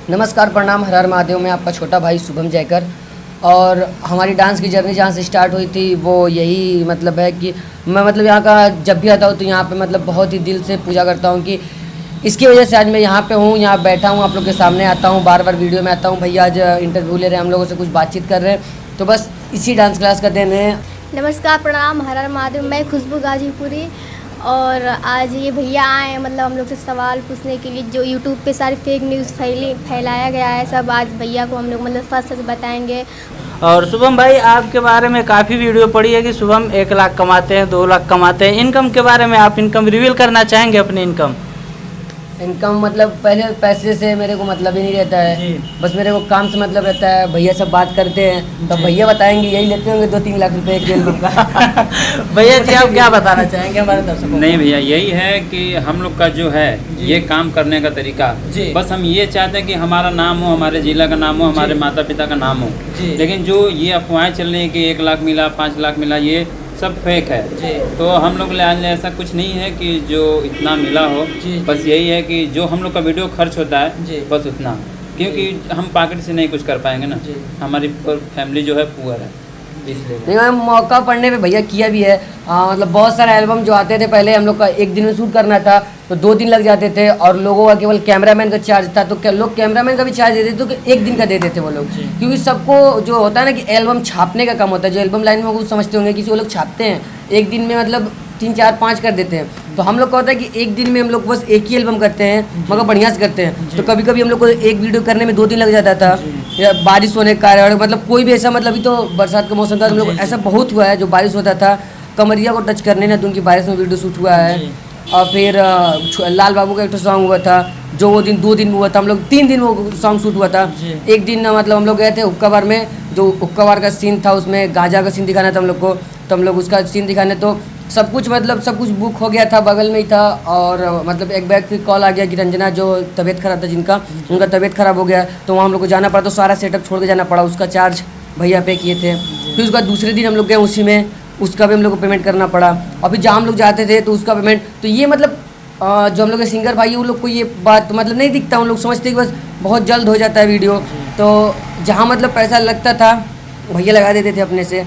नमस्कार, प्रणाम, हर हर महादेव। मैं आपका छोटा भाई शुभम जयकर। और हमारी डांस की जर्नी जहाँ से स्टार्ट हुई थी वो यही मतलब है कि मैं मतलब यहाँ का जब भी आता हूँ तो यहाँ पे मतलब बहुत ही दिल से पूजा करता हूँ कि इसकी वजह से आज मैं यहाँ पे हूँ, यहाँ बैठा हूँ, आप लोग के सामने आता हूँ, बार बार वीडियो में आता हूँ। भैया आज इंटरव्यू ले रहे हैं, हम लोगों से कुछ बातचीत कर रहे हैं, तो बस इसी डांस क्लास का देन है। नमस्कार, प्रणाम, हर हर महादेव। मैं खुशबू गाजीपुरी और आज ये भैया आए हैं मतलब हम लोग से सवाल पूछने के लिए। जो यूट्यूब पे सारी फेक न्यूज़ फैलाया गया है, सब आज भैया को हम लोग मतलब सच बताएंगे। और शुभम भाई, आपके बारे में काफ़ी वीडियो पड़ी है कि शुभम 1 लाख कमाते हैं, 2 लाख कमाते हैं। इनकम के बारे में आप इनकम रिवील करना चाहेंगे? अपनी इनकम मतलब पहले पैसे से मेरे को मतलब ही नहीं रहता है, बस मेरे को काम से मतलब रहता है। भैया सब बात करते हैं तो भैया बताएंगे, यही लेते होंगे 2-3 लाख रुपए एक दिन का। भैया जी, आप क्या बताना चाहेंगे हमारे दर्शकों को? नहीं भैया, यही है कि हम लोग का जो है ये काम करने का तरीका, बस हम ये चाहते हैं कि हमारा नाम हो, हमारे जिला का नाम हो, हमारे माता पिता का नाम हो। लेकिन जो ये अफवाहें चल रही है कि 1 लाख मिला, 5 लाख मिला, ये सब फेक है। तो हम लोग ले ऐसा कुछ नहीं है कि जो इतना मिला हो। बस यही है कि जो हम लोग का वीडियो खर्च होता है बस उतना, क्योंकि हम पॉकेट से नहीं कुछ कर पाएंगे ना, हमारी फैमिली जो है पुअर है, इसलिए। नहीं, मैं मौका पड़ने पे भैया किया भी है। मतलब बहुत सारे एल्बम जो आते थे पहले हम लोग का 1 दिन में शूट करना था तो 2 दिन लग जाते थे, और लोगों का केवल कैमरामैन का चार्ज था, तो लोग कैमरामैन का भी चार्ज देते थे तो 1 दिन का देते थे वो लोग। क्योंकि सबको जो होता है ना कि एल्बम छापने का काम होता है, जो एल्बम लाइन में वो समझते होंगे कि वो लोग छापते हैं 1 दिन में, मतलब 3, 4, 5 कर देते हैं। तो हम लोग का होता है कि 1 दिन में हम लोग बस 1 ही एल्बम करते हैं, मगर बढ़िया से करते हैं। तो कभी कभी हम लोग को एक वीडियो करने में 2 दिन लग जाता था, या बारिश होने के कारण, मतलब कोई भी ऐसा, मतलब अभी तो बरसात का मौसम था, हम लोग ऐसा बहुत हुआ है जो बारिश होता था कमरिया को टच करने ना दूँ कि बारिश में वीडियो शूट हुआ है। और फिर लाल बाबू का एक तो सॉन्ग हुआ था जो वो दिन 2 दिन में हुआ था, हम लोग 3 दिन वो सॉन्ग शूट हुआ था। 1 दिन मतलब हम लोग गए थे हुक्काबार में, जो हुक्काबार का सीन था उसमें गांजा का सीन दिखाना था हम लोग को, तो हम लोग उसका सीन दिखाने तो सब कुछ मतलब सब कुछ बुक हो गया था, बगल में ही था। और मतलब एक बैग फिर कॉल आ गया कि रंजना जो तबीयत खराब था, जिनका उनका तबीयत खराब हो गया, तो वहाँ हम लोग को जाना पड़ा, तो सारा सेटअप छोड़ के जाना पड़ा। उसका चार्ज भैया पे किए थे। फिर उसका दूसरे दिन हम लोग गए उसी में, उसका भी हम लोग को पेमेंट करना पड़ा। और फिर जहाँ हम लोग जाते थे तो उसका पेमेंट, तो ये मतलब जो हम लोग के सिंगर भाई उन लोग को ये बात मतलब नहीं दिखता, उन लोग समझते कि बस बहुत जल्द हो जाता है वीडियो। तो जहाँ मतलब पैसा लगता था भैया लगा देते थे अपने से।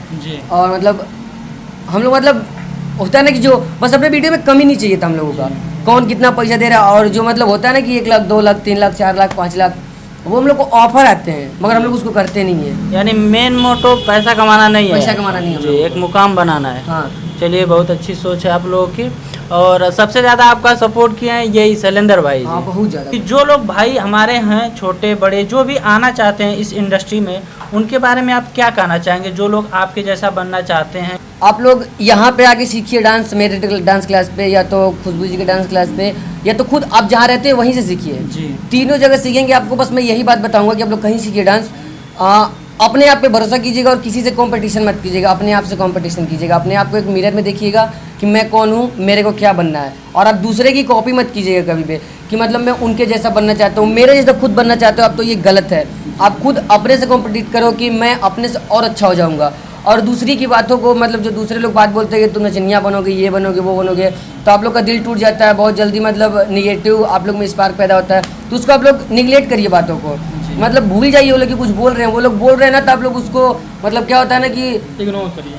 और मतलब हम लोग मतलब होता है ना कि जो बस अपने वीडियो में कमी नहीं चाहिए था हम लोगों का, कौन कितना पैसा दे रहा है। और जो मतलब होता है ना कि 1 लाख, 2 लाख, 3 लाख, 4 लाख, 5 लाख, वो हम लोग को ऑफर आते हैं, मगर हम लोग उसको करते नहीं है। यानी मेन मोटो पैसा कमाना नहीं है, पैसा कमाना नहीं है, एक मुकाम बनाना है। हाँ, चलिए, बहुत अच्छी सोच है आप लोगों की। और सबसे ज़्यादा आपका सपोर्ट किया है यही शैलेंद्र भाई। हाँ, बहुत ज़्यादा। कि जो लोग भाई हमारे हैं, छोटे बड़े जो भी आना चाहते हैं इस इंडस्ट्री में, उनके बारे में आप क्या कहना चाहेंगे? जो लोग आपके जैसा बनना चाहते हैं, आप लोग यहाँ पे आके सीखिए डांस, मेरे डांस क्लास पे, या तो खुशबू जी के डांस क्लास पे, या तो खुद आप जहाँ रहते हैं वहीं से सीखिए। तीनों जगह सीखेंगे आपको। बस मैं यही बात बताऊंगा कि आप लोग कहीं सीखिए डांस। अपने आप पे भरोसा कीजिएगा और किसी से कंपटीशन मत कीजिएगा, अपने आप से कंपटीशन कीजिएगा। अपने आप को एक मिरर में देखिएगा कि मैं कौन हूँ, मेरे को क्या बनना है। और आप दूसरे की कॉपी मत कीजिएगा कभी भी कि मतलब मैं उनके जैसा बनना चाहता हूँ, मेरे जैसा खुद बनना चाहते हो आप, तो ये गलत है। आप खुद अपने से कॉम्पिटिट करो कि मैं अपने से और अच्छा हो जाऊँगा। और दूसरी की बातों को मतलब जो दूसरे लोग बात बोलते हैं कि तुम नचनिया बनोगे, ये बनोगे, वो बनोगे, तो आप लोग का दिल टूट जाता है बहुत जल्दी। मतलब निगेटिव आप लोग में स्पार्क पैदा होता है, तो उसको आप लोग निगलेक्ट करिए बातों को, मतलब भूल जाइए वो लोग कि कुछ बोल रहे हैं, वो लोग बोल रहे हैं ना, तो आप लोग उसको मतलब क्या होता है ना कि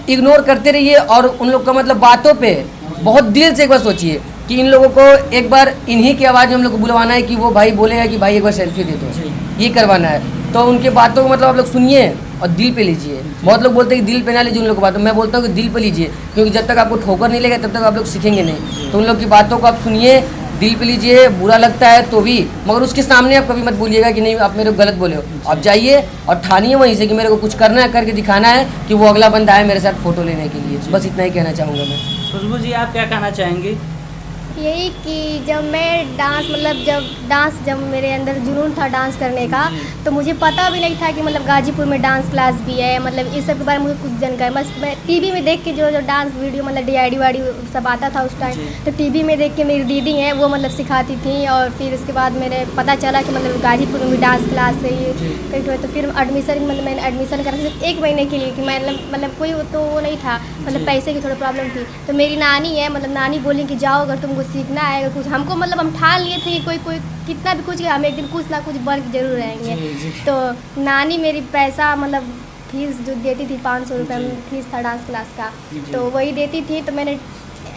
इग्नोर करते रहिए। और उन लोग का मतलब बातों पे बहुत दिल से एक बार सोचिए कि इन लोगों को एक बार इन्हीं की आवाज़ में हम लोग को बुलवाना है कि वो भाई बोलेगा कि भाई एक बार सेल्फी दे दो, ये करवाना है। तो उनके बातों को मतलब आप लोग सुनिए और दिल पे लीजिए। बहुत लोग बोलते हैं कि दिल पे ना लीजिए उन लोगों की बातों, मैं बोलता हूँ कि दिल पे लीजिए, क्योंकि जब तक आपको ठोकर नहीं लगेगा तब तक आप लोग सीखेंगे नहीं। तो उन लोग की बातों को आप सुनिए, दिल पे लीजिए, बुरा लगता है तो भी, मगर उसके सामने आप कभी मत बोलिएगा कि नहीं आप मेरे को गलत बोले हो। आप जाइए और ठानिए वहीं से कि मेरे को कुछ करना है, करके दिखाना है कि वो अगला बंदा है मेरे साथ फोटो लेने के लिए। बस इतना ही कहना चाहूँगा मैं। खुशबू जी, आप क्या कहना चाहेंगी? यही कि जब मैं डांस मतलब जब मेरे अंदर जुनून था डांस करने का, तो मुझे पता भी नहीं था कि मतलब गाजीपुर में डांस क्लास भी है। मतलब इस सब के बारे में मुझे कुछ जानकारी, बस मैं टीवी में देख के जो डांस वीडियो मतलब DID वाड़ी सब आता था उस टाइम, तो टीवी में देख के मेरी दीदी हैं वो मतलब सिखाती थी। और फिर उसके बाद मेरे पता चला कि मतलब गाजीपुर में भी डांस क्लास है ये, तो फिर एडमिशन मतलब मैंने एडमिशन करा सिर्फ 1 महीने के लिए कि मैं मतलब कोई तो वो नहीं था, मतलब पैसे की थोड़ी प्रॉब्लम थी। तो मेरी नानी है, मतलब नानी बोली कि जाओ अगर तुमको हमको सीखना है कुछ, हमको मतलब हम ठान लिए थे कि कोई कोई कितना भी कुछ हम एक दिन कुछ ना कुछ बन के जरूर रहेंगे। जी, जी। तो नानी मेरी पैसा मतलब फीस जो देती थी 500 रुपये फीस था डांस क्लास का, जी। तो वही देती थी। तो मैंने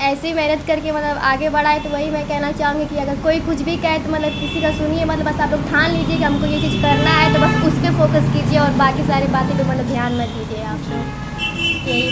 ऐसे ही मेहनत करके मतलब आगे बढ़ाए। तो वही मैं कहना चाहूँगी कि अगर कोई कुछ भी कहे तो मतलब किसी का सुनिए, मतलब बस आप लोग ठान लीजिए कि हमको ये चीज़ करना है, तो बस उस पर फोकस कीजिए और बाकी सारी बातें पे मतलब ध्यान मत दीजिए आप। यही